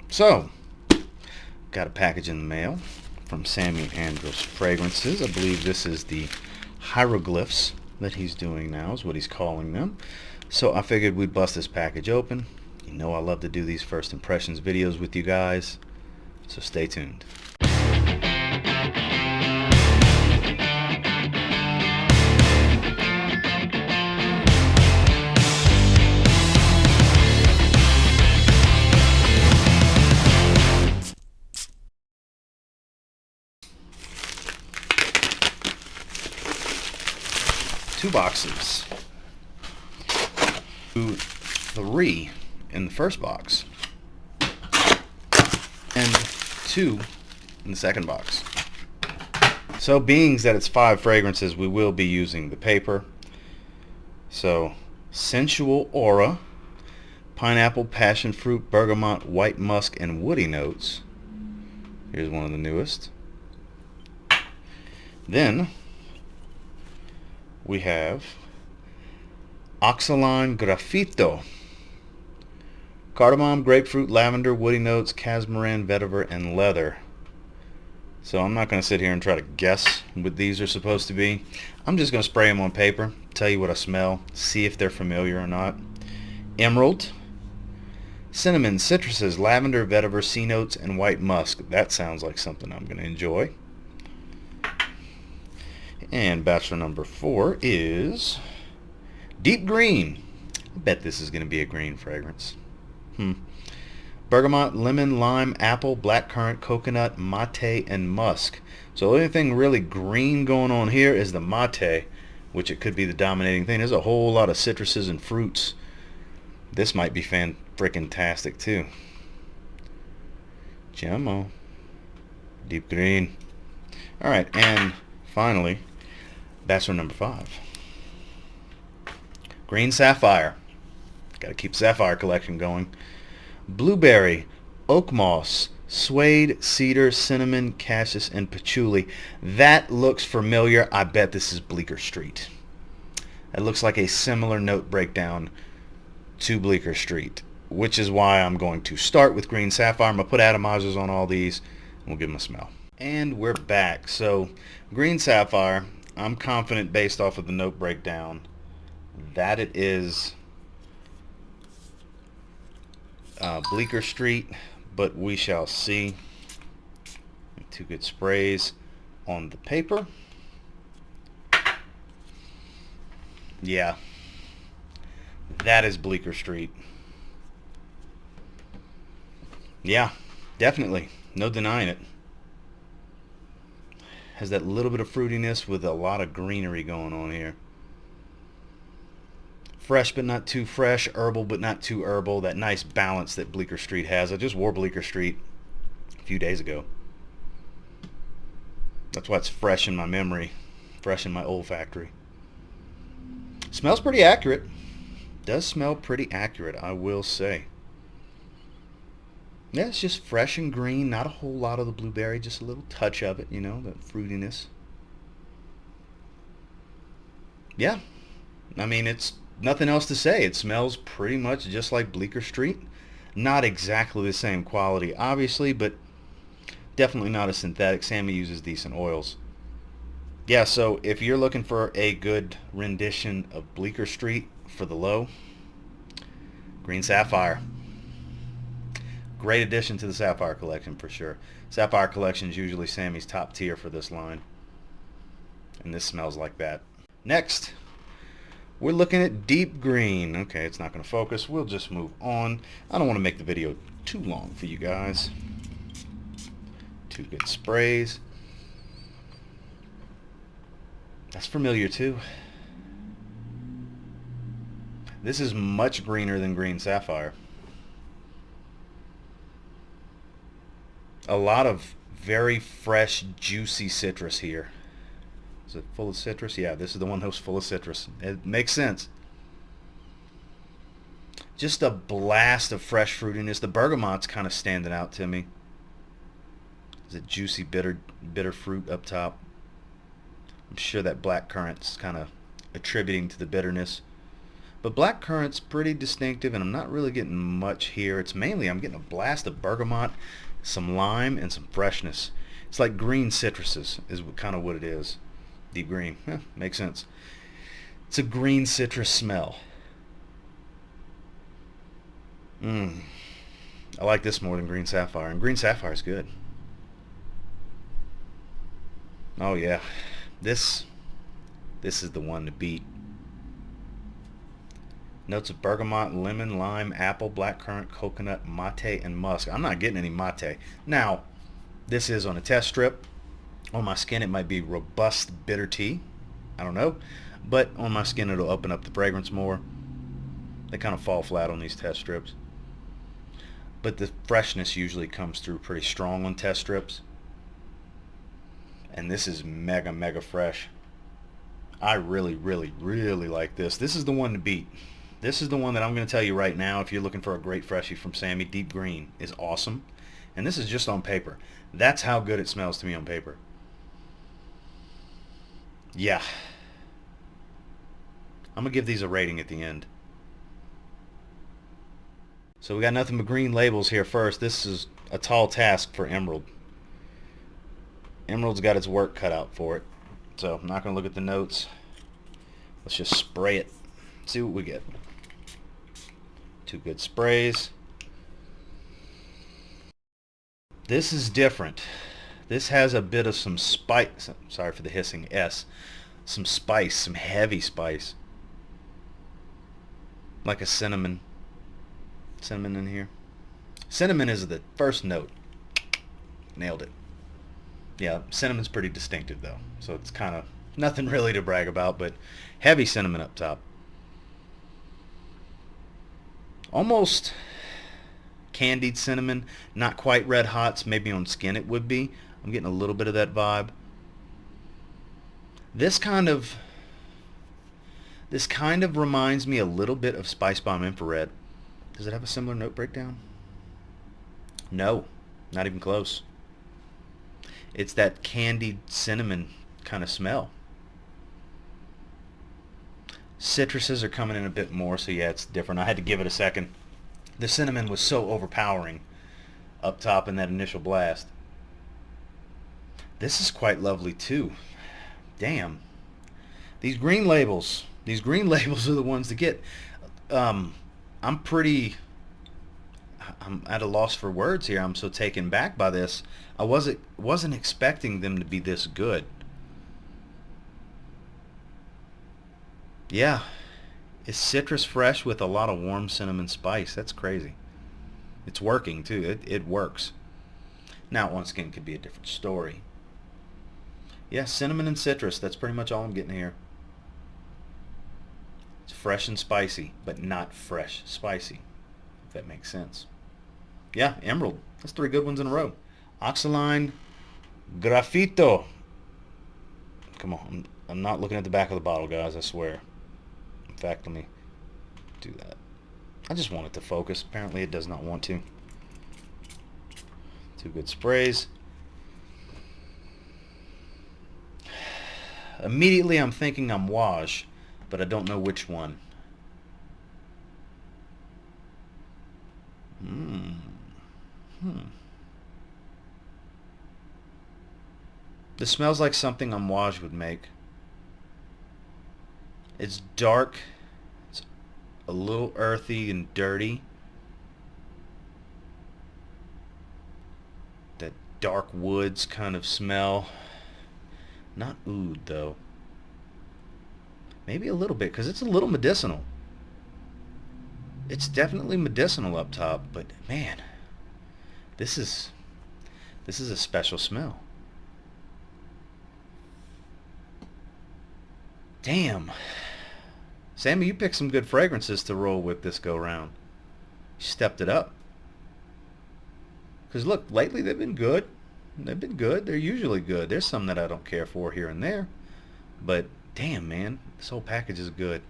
So, got a package in the mail from Samy Andraus Fragrances. I believe this is the hieroglyphs that he's doing now, is what he's calling them. So I figured we'd bust this package open. You know I love to do these first impressions videos with you guys, so stay tuned. Two boxes. 3 in the first box. And 2 in the second box. So being that it's 5 fragrances, we will be using the paper. So sensual aura, pineapple, passion fruit, bergamot, white musk, and woody notes. Here's one of the newest. Then we have oxaline graffito, cardamom, grapefruit, lavender, woody notes, casmarin, vetiver, and leather. So I'm not going to sit here and try to guess what these are supposed to be. I'm just going to spray them on paper, tell you what I smell, see if they're familiar or not. Emerald, cinnamon, citruses, lavender, vetiver, sea notes, and white musk. That sounds like something I'm going to enjoy. And bachelor number 4 is deep green. I bet this is going to be a green fragrance. Bergamot, lemon, lime, apple, blackcurrant, coconut, mate, and musk. So the only thing really green going on here is the mate, which it could be the dominating thing. There's a whole lot of citruses and fruits. This might be fan-frickin-tastic too. Gemmo. Deep green. Alright, and finally, bachelor number 5. Green sapphire. Got to keep sapphire collection going. Blueberry, oak moss, suede, cedar, cinnamon, cassis, and patchouli. That looks familiar. I bet this is Bleecker Street. It looks like a similar note breakdown to Bleecker Street, which is why I'm going to start with green sapphire. I'm going to put atomizers on all these, and we'll give them a smell. And we're back. So green sapphire, I'm confident based off of the note breakdown that it is Bleecker Street, but we shall see. 2 good sprays on the paper. Yeah, that is Bleecker Street. Yeah, definitely. No denying it. Has that little bit of fruitiness with a lot of greenery going on here. Fresh but not too fresh, herbal but not too herbal. That nice balance that Bleecker Street has. I just wore Bleecker Street a few days ago. That's why it's fresh in my memory, fresh in my olfactory. Smells pretty accurate. Does smell pretty accurate, I will say. Yeah, it's just fresh and green. Not a whole lot of the blueberry, just a little touch of it, you know, that fruitiness. Yeah, I mean, it's nothing else to say. It smells pretty much just like Bleecker Street. Not exactly the same quality, obviously, but definitely not a synthetic. Samy uses decent oils. Yeah, so if you're looking for a good rendition of Bleecker Street for the low, green sapphire. Great addition to the sapphire collection for sure. Sapphire collection is usually Samy's top tier for this line, and this smells like that. Next, we're looking at deep green. Okay, it's not going to focus. We'll just move on. I don't want to make the video too long for you guys. 2 good sprays. That's familiar too. This is much greener than green sapphire. A lot of very fresh, juicy citrus here. Is it full of citrus? Yeah, this is the one that was full of citrus. It makes sense. Just a blast of fresh fruitiness. The bergamot's kind of standing out to me. Is it juicy, bitter fruit up top? I'm sure that black currant's kind of attributing to the bitterness. But black currant's pretty distinctive, and I'm not really getting much here. It's mainly, I'm getting a blast of bergamot, some lime, and some freshness. It's like green citruses is kind of what it is. Deep green. Makes sense. It's a green citrus smell. I like this more than green sapphire, and green sapphire is good. Oh yeah, this is the one to beat. Notes of bergamot, lemon, lime, apple, blackcurrant, coconut, mate, and musk. I'm not getting any mate. Now, this is on a test strip. On my skin, it might be robust bitter tea. I don't know. But on my skin, it'll open up the fragrance more. They kind of fall flat on these test strips. But the freshness usually comes through pretty strong on test strips. And this is mega, mega fresh. I really, really, really like this. This is the one to beat. This is the one that I'm going to tell you right now. If you're looking for a great freshie from Samy, Deep Green is awesome. And this is just on paper. That's how good it smells to me on paper. Yeah. I'm going to give these a rating at the end. So we got nothing but green labels here first. This is a tall task for Emerald. Emerald's got its work cut out for it. So I'm not going to look at the notes. Let's just spray it. See what we get. 2 good sprays. This is different. This has a bit of some spice. Sorry for the hissing S. Some spice, some heavy spice. Like a cinnamon. Cinnamon in here. Cinnamon is the first note. Nailed it. Yeah, cinnamon's pretty distinctive though. So it's kind of nothing really to brag about, but heavy cinnamon up top. Almost candied cinnamon, not quite red hots. Maybe on skin it would be. I'm getting a little bit of that vibe. This kind of reminds me a little bit of Spice Bomb Infrared. Does it have a similar note breakdown? No, not even close. It's that candied cinnamon kind of smell. Citruses are coming in a bit more, so yeah, it's different. I had to give it a second. The cinnamon was so overpowering up top in that initial blast. This is quite lovely too. Damn. These green labels are the ones to get. I'm at a loss for words here. I'm so taken back by this. I wasn't expecting them to be this good. Yeah, it's citrus fresh with a lot of warm cinnamon spice. That's crazy. It's working too. It works. Now on skin could be a different story. Yeah, cinnamon and citrus. That's pretty much all I'm getting here. It's fresh and spicy, but not fresh spicy, if that makes sense. Yeah, Emerald. That's 3 good ones in a row. Oxaline, Graffito. Come on, I'm not looking at the back of the bottle, guys, I swear. In fact, let me do that. I just want it to focus. Apparently it does not want to. 2 good sprays. Immediately I'm thinking Amouage, but I don't know which one. This smells like something Amouage would make. It's dark. It's a little earthy and dirty. That dark woods kind of smell. Not oud though. Maybe a little bit, because it's a little medicinal. It's definitely medicinal up top, but man, this is a special smell. Damn. Samy, you picked some good fragrances to roll with this go round. You stepped it up. Because look, lately they've been good. They've been good. They're usually good. There's some that I don't care for here and there. But damn, man, this whole package is good.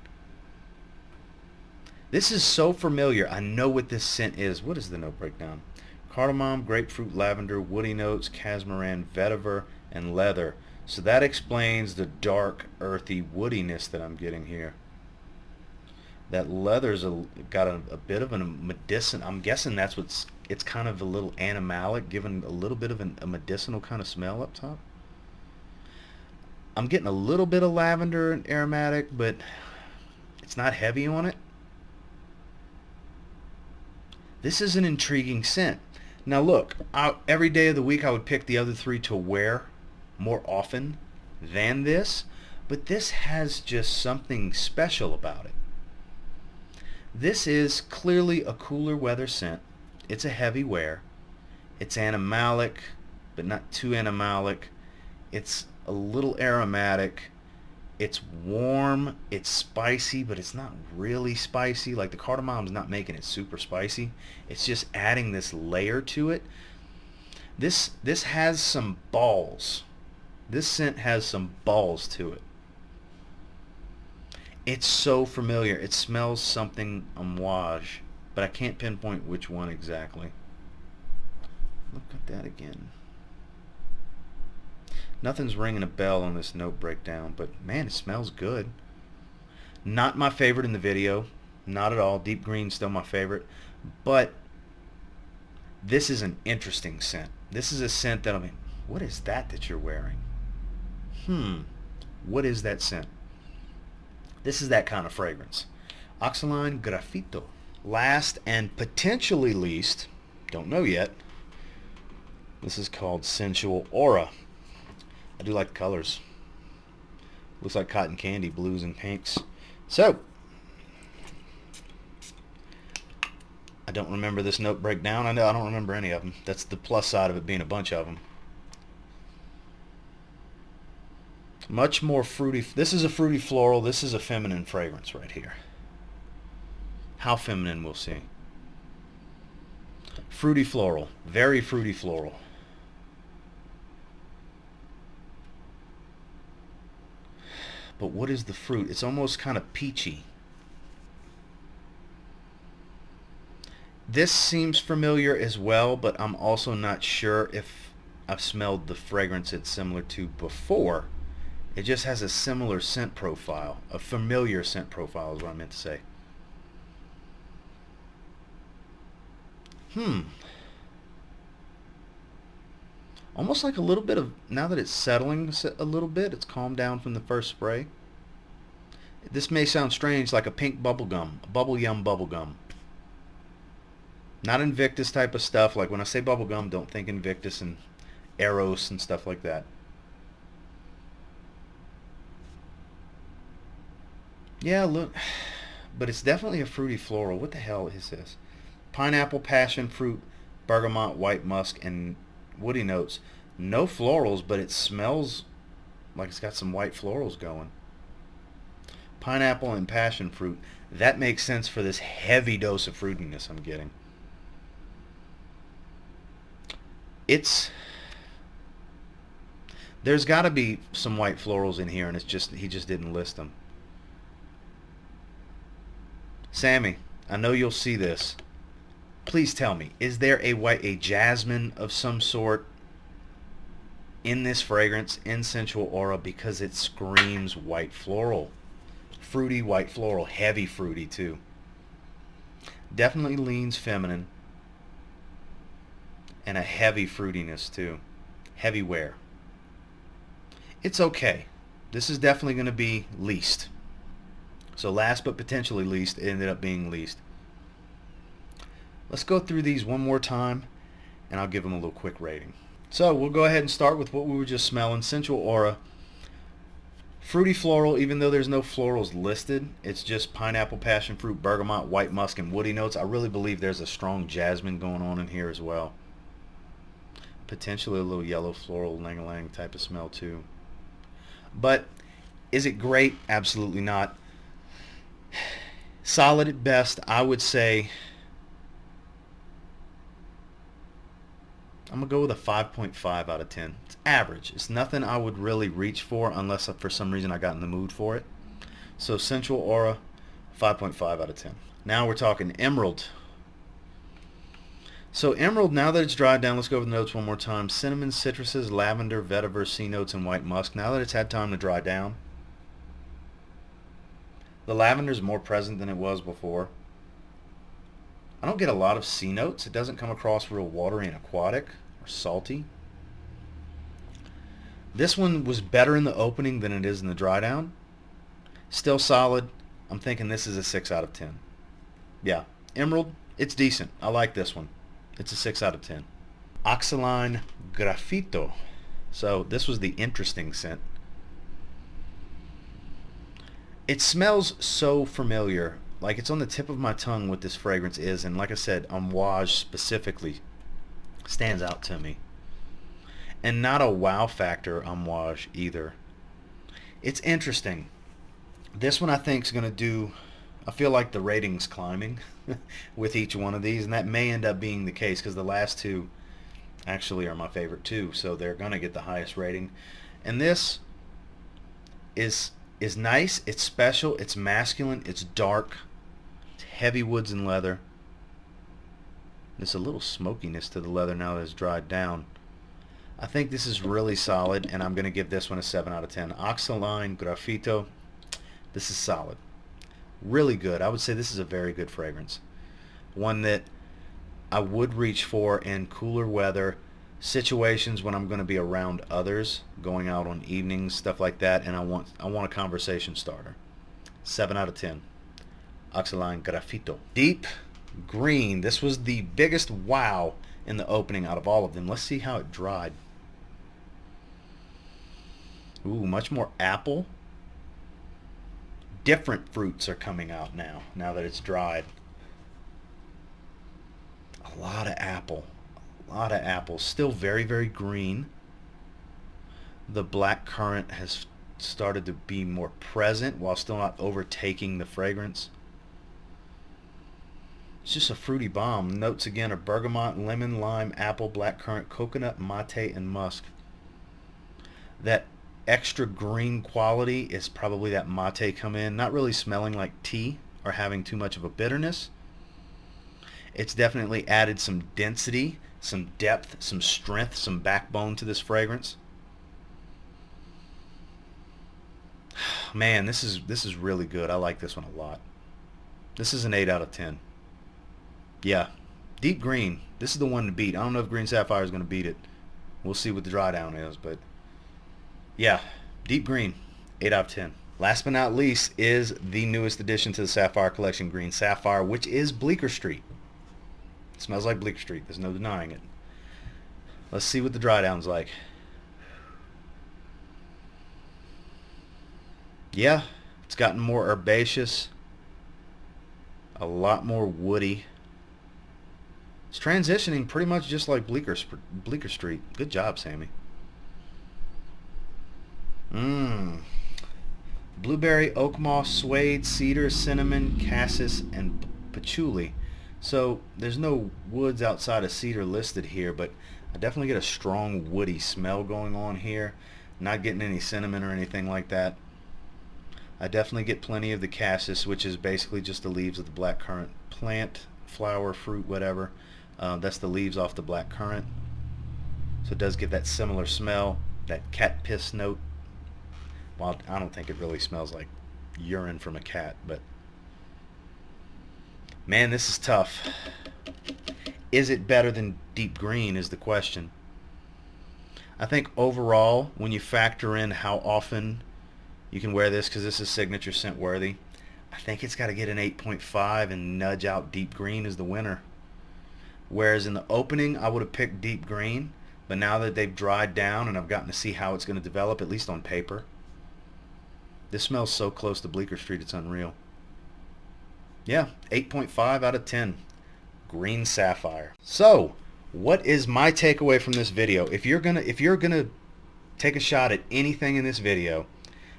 This is so familiar. I know what this scent is. What is the note breakdown? Cardamom, grapefruit, lavender, woody notes, casmaran, vetiver, and leather. So that explains the dark, earthy woodiness that I'm getting here. That leather's got a bit of a medicinal. I'm guessing that's what's. It's kind of a little animalic, giving a little bit of a medicinal kind of smell up top. I'm getting a little bit of lavender and aromatic, but it's not heavy on it. This is an intriguing scent. Now look, every day of the week I would pick the other three to wear more often than this, but this has just something special about it. This is clearly a cooler weather scent. It's a heavy wear. It's animalic, but not too animalic. It's a little aromatic. It's warm. It's spicy, but it's not really spicy. Like the cardamom's not making it super spicy. It's just adding this layer to it. This has some balls. This scent has some balls to it. It's so familiar. It smells something homage, but I can't pinpoint which one exactly. Look at that again. Nothing's ringing a bell on this note breakdown, but man, it smells good. Not my favorite in the video. Not at all. Deep green's still my favorite. But this is an interesting scent. This is a scent that what is that you're wearing? What is that scent? This is that kind of fragrance. Oxaline Graffito. Last and potentially least, don't know yet, this is called Sensual Aura. I do like the colors. Looks like cotton candy, blues and pinks. So, I don't remember this note breakdown. I don't remember any of them. That's the plus side of it being a bunch of them. Much more fruity. This is a fruity floral. This is a feminine fragrance right here. How feminine, we'll see. Fruity floral. Very fruity floral. But what is the fruit? It's almost kind of peachy. This seems familiar as well, but I'm also not sure if I've smelled the fragrance it's similar to before. It just has a similar scent profile. A familiar scent profile is what I meant to say. Almost like a little bit of, now that it's settling a little bit, it's calmed down from the first spray. This may sound strange, like a pink bubblegum, a bubble yum bubblegum. Not Invictus type of stuff. Like when I say bubblegum, don't think Invictus and Argos and stuff like that. Yeah, look, but it's definitely a fruity floral. What the hell is this? Pineapple, passion fruit, bergamot, white musk, and woody notes. No florals, but it smells like it's got some white florals going. Pineapple and passion fruit. That makes sense for this heavy dose of fruitiness I'm getting. There's got to be some white florals in here, and it's just he just didn't list them. Samy, I know you'll see this. Please tell me, is there a jasmine of some sort in this fragrance, in Sensual Aura, because it screams white floral. Fruity white floral, heavy fruity too. Definitely leans feminine, and a heavy fruitiness too. Heavy wear. It's okay. This is definitely going to be least. So last but potentially least, it ended up being least. Let's go through these one more time, and I'll give them a little quick rating. So we'll go ahead and start with what we were just smelling. Sensual Aura. Fruity floral, even though there's no florals listed, it's just pineapple, passion fruit, bergamot, white musk, and woody notes. I really believe there's a strong jasmine going on in here as well. Potentially a little yellow floral, lang-a-lang type of smell too. But is it great? Absolutely not. Solid at best. I would say I'm going to go with a 5.5 out of 10. It's average. It's nothing I would really reach for unless for some reason I got in the mood for it. So Sensual Aura, 5.5 out of 10. Now we're talking Emerald. So Emerald, now that it's dried down, let's go over the notes one more time. Cinnamon, citruses, lavender, vetiver, sea notes, and white musk. Now that it's had time to dry down, The lavender's more present than it was before. I don't get a lot of C notes. It doesn't come across real watery and aquatic or salty. This one was better in the opening than it is in the dry down. Still solid. I'm thinking this is a 6 out of 10. Yeah, Emerald, it's decent. I like this one. It's a 6 out of 10. Oxaline Graffito. So this was the interesting scent. It smells so familiar. Like it's on the tip of my tongue what this fragrance is. And like I said, Amouage specifically stands out to me. And not a wow factor Amouage either. It's interesting. This one I think is going to do, I feel like the rating's climbing with each one of these. And that may end up being the case because the last two actually are my favorite too. So they're going to get the highest rating. And this is nice. It's special. It's masculine. It's dark. It's heavy woods and leather. There's a little smokiness to the leather now that it's dried down. I think this is really solid, and I'm going to give this one a 7 out of 10. Oxaline Graffito. This is solid. Really good. I would say this is a very good fragrance. One that I would reach for in cooler weather situations when I'm going to be around others, going out on evenings, stuff like that, and I want a conversation starter. 7 out of 10. Oxaline Graffito. Deep green. This was the biggest wow in the opening out of all of them. Let's see how it dried. Ooh, much more apple. Different fruits are coming out now that it's dried. A lot of apple. A lot of apple. Still very, very green. The black currant has started to be more present while still not overtaking the fragrance. It's just a fruity bomb. Notes again are bergamot, lemon, lime, apple, blackcurrant, coconut, mate, and musk. That extra green quality is probably that mate come in. Not really smelling like tea or having too much of a bitterness. It's definitely added some density, some depth, some strength, some backbone to this fragrance. Man, this is really good. I like this one a lot. This is an 8 out of 10. Yeah, deep green. This is the one to beat. I don't know if green sapphire is going to beat it. We'll see what the dry down is, but yeah, deep green, 8 out of 10. Last but not least is the newest addition to the Sapphire collection, Green Sapphire, which is Bleecker Street. It smells like Bleecker Street. There's no denying it. Let's see what the dry down's like. Yeah, it's gotten more herbaceous, a lot more woody. It's transitioning pretty much just like Bleecker Street. Good job, Sammy. Blueberry, oak moss, suede, cedar, cinnamon, cassis, and patchouli. So there's no woods outside of cedar listed here, but I definitely get a strong woody smell going on here. Not getting any cinnamon or anything like that. I definitely get plenty of the cassis, which is basically just the leaves of the blackcurrant plant, flower, fruit, whatever. That's the leaves off the blackcurrant. So it does give that similar smell, that cat piss note. Well, I don't think it really smells like urine from a cat, but man, this is tough. Is it better than deep green is the question. I think overall, when you factor in how often you can wear this, because this is signature scent worthy, I think it's got to get an 8.5 and nudge out deep green as the winner. Whereas in the opening, I would have picked deep green, but now that they've dried down and I've gotten to see how it's going to develop, at least on paper, this smells so close to Bleecker Street, it's unreal. Yeah, 8.5 out of 10. Green Sapphire. So, what is my takeaway from this video? If you're gonna take a shot at anything in this video,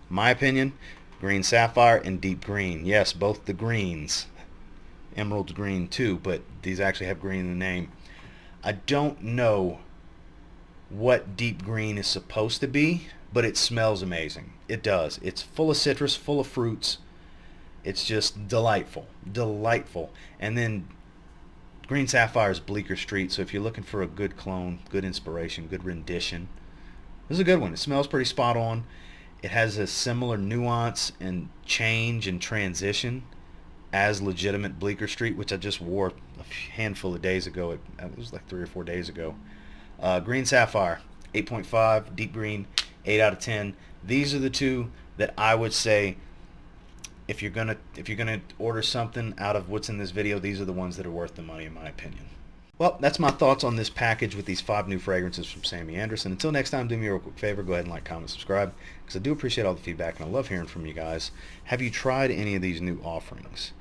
my opinion, Green Sapphire and Deep Green. Yes, both the greens. Emerald green too, but these actually have green in the name. I don't know what deep green is supposed to be, but it smells amazing. It does. It's full of citrus, full of fruits. It's just delightful. Delightful. And then Green Sapphire is Bleecker Street, so if you're looking for a good clone, good inspiration, good rendition, this is a good one. It smells pretty spot on. It has a similar nuance and change and transition as legitimate Bleecker Street, which I just wore a handful of days ago. It was like 3 or 4 days ago. Green Sapphire, 8.5, deep green, 8 out of 10. These are the two that I would say, if you're gonna order something out of what's in this video, these are the ones that are worth the money, in my opinion. Well, that's my thoughts on this package with these 5 new fragrances from Samy Andraus. Until next time, do me a real quick favor. Go ahead and like, comment, subscribe, because I do appreciate all the feedback, and I love hearing from you guys. Have you tried any of these new offerings?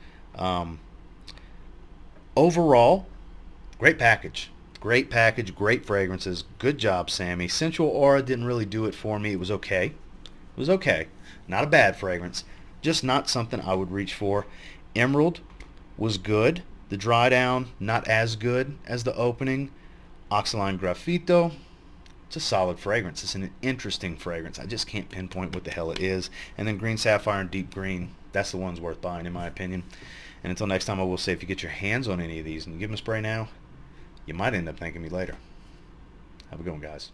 Overall, great package. Great package, great fragrances. Good job, Samy. Sensual Aura didn't really do it for me. It was okay. It was okay. Not a bad fragrance. Just not something I would reach for. Emerald was good. The dry down, not as good as the opening. Oxaline Graffito, it's a solid fragrance. It's an interesting fragrance. I just can't pinpoint what the hell it is. And then Green Sapphire and Deep Green, that's the ones worth buying, in my opinion. And until next time, I will say, if you get your hands on any of these and you give them a spray now, you might end up thanking me later. Have a good one, guys.